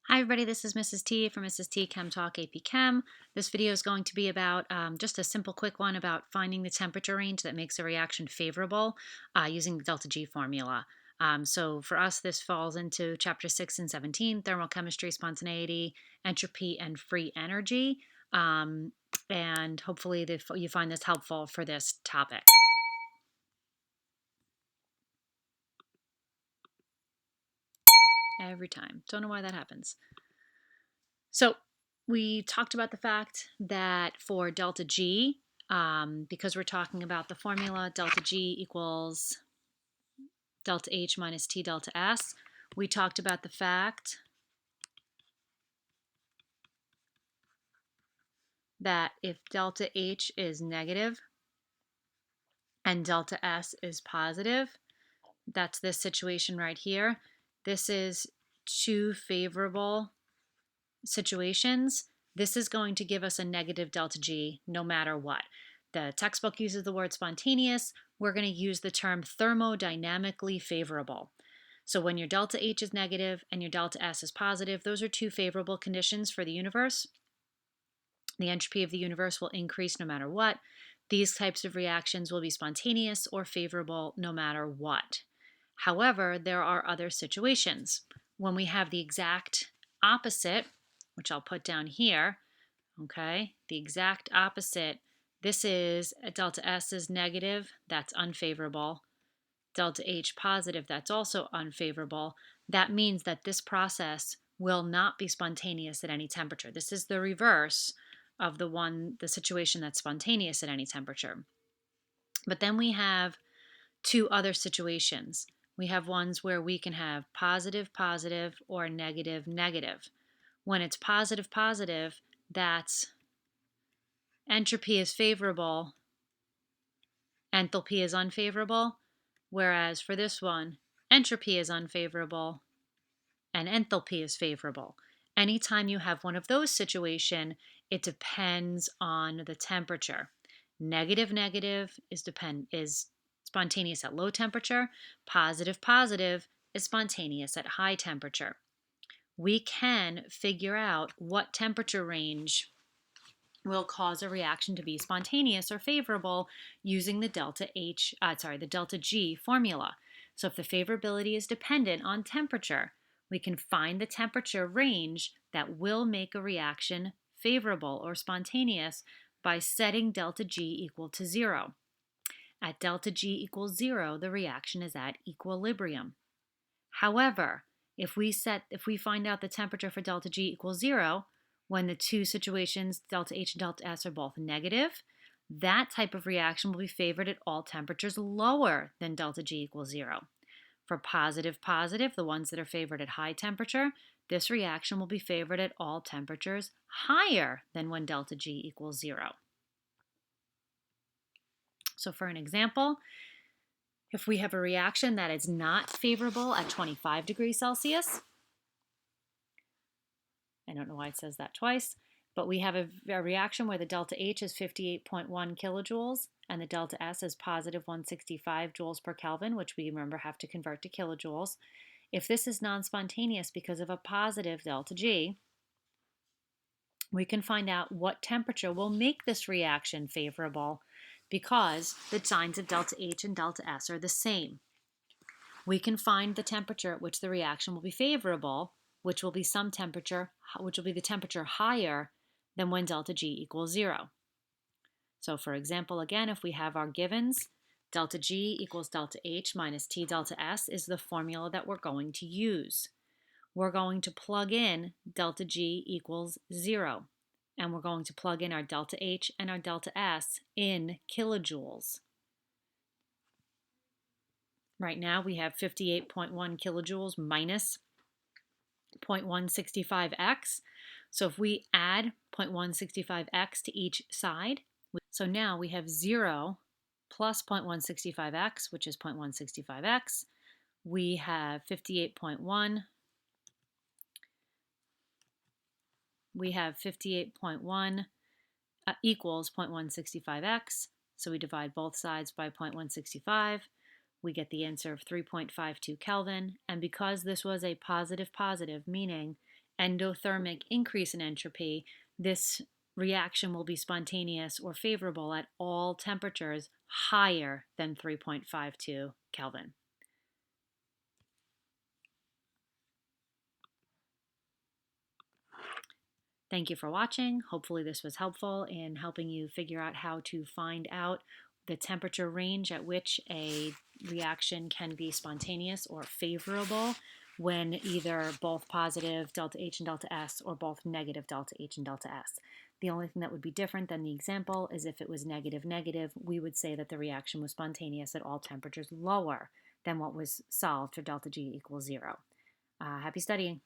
Hi everybody, this is Mrs. T from Mrs. T Chem Talk AP Chem. This video is going to be about just a simple quick one about finding the temperature range that makes a reaction favorable using the delta G formula. So for us, this falls into chapter 6 and 17, thermochemistry, spontaneity, entropy, and free energy. And hopefully you find this helpful for this topic. Every time. Don't know why that happens. So we talked about the fact that for delta G, because we're talking about the formula delta G equals delta H minus T delta S, we talked about the fact that if delta H is negative and delta S is positive, that's this situation right here. This is two favorable situations. This is going to give us a negative delta G no matter what. The textbook uses the word spontaneous. We're going to use the term thermodynamically favorable. So when your delta H is negative and your delta S is positive, those are two favorable conditions for the universe. The entropy of the universe will increase no matter what. These types of reactions will be spontaneous or favorable no matter what. However, there are other situations. When we have the exact opposite, which I'll put down here, okay, the exact opposite. This is delta S is negative, that's unfavorable. Delta H positive, that's also unfavorable. That means that this process will not be spontaneous at any temperature. This is the reverse of the situation that's spontaneous at any temperature. But then we have two other situations. We have ones where we can have positive, positive, or negative, negative. When it's positive, positive, that's entropy is favorable, enthalpy is unfavorable, whereas for this one, entropy is unfavorable and enthalpy is favorable. Anytime you have one of those situations, it depends on the temperature. Negative, negative is spontaneous at low temperature. Positive, positive is spontaneous at high temperature. We can figure out what temperature range will cause a reaction to be spontaneous or favorable using the delta G formula. So if the favorability is dependent on temperature, we can find the temperature range that will make a reaction favorable or spontaneous by setting delta G equal to 0. At delta G equals 0, the reaction is at equilibrium. However, if we find out the temperature for delta G equals 0, when the two situations, delta H and delta S, are both negative, that type of reaction will be favored at all temperatures lower than delta G equals 0. For positive, positive, the ones that are favored at high temperature, this reaction will be favored at all temperatures higher than when delta G equals 0. So for an example, if we have a reaction that is not favorable at 25 degrees Celsius, I don't know why it says that twice, but we have a reaction where the delta H is 58.1 kilojoules and the delta S is positive 165 joules per Kelvin, which we remember have to convert to kilojoules. If this is non-spontaneous because of a positive delta G, we can find out what temperature will make this reaction favorable because the signs of delta H and delta S are the same. We can find the temperature at which the reaction will be favorable, which will be the temperature higher than when delta G equals 0. So for example, again, if we have our givens, delta G equals delta H minus T delta S is the formula that we're going to use. We're going to plug in delta G equals 0, and we're going to plug in our delta H and our delta S in kilojoules. Right now we have 58.1 kilojoules minus 0.165x. So if we add 0.165x to each side, so now we have 0 plus 0.165x, which is 0.165x. We have 58.1. We have 58.1 equals 0.165x. So we divide both sides by 0.165. We get the answer of 3.52 Kelvin. And because this was a positive, meaning endothermic increase in entropy, this reaction will be spontaneous or favorable at all temperatures higher than 3.52 Kelvin. Thank you for watching. Hopefully this was helpful in helping you figure out how to find out the temperature range at which a reaction can be spontaneous or favorable when either both positive delta H and delta S or both negative delta H and delta S. The only thing that would be different than the example is if it was negative negative, we would say that the reaction was spontaneous at all temperatures lower than what was solved for delta G equals 0. Happy studying.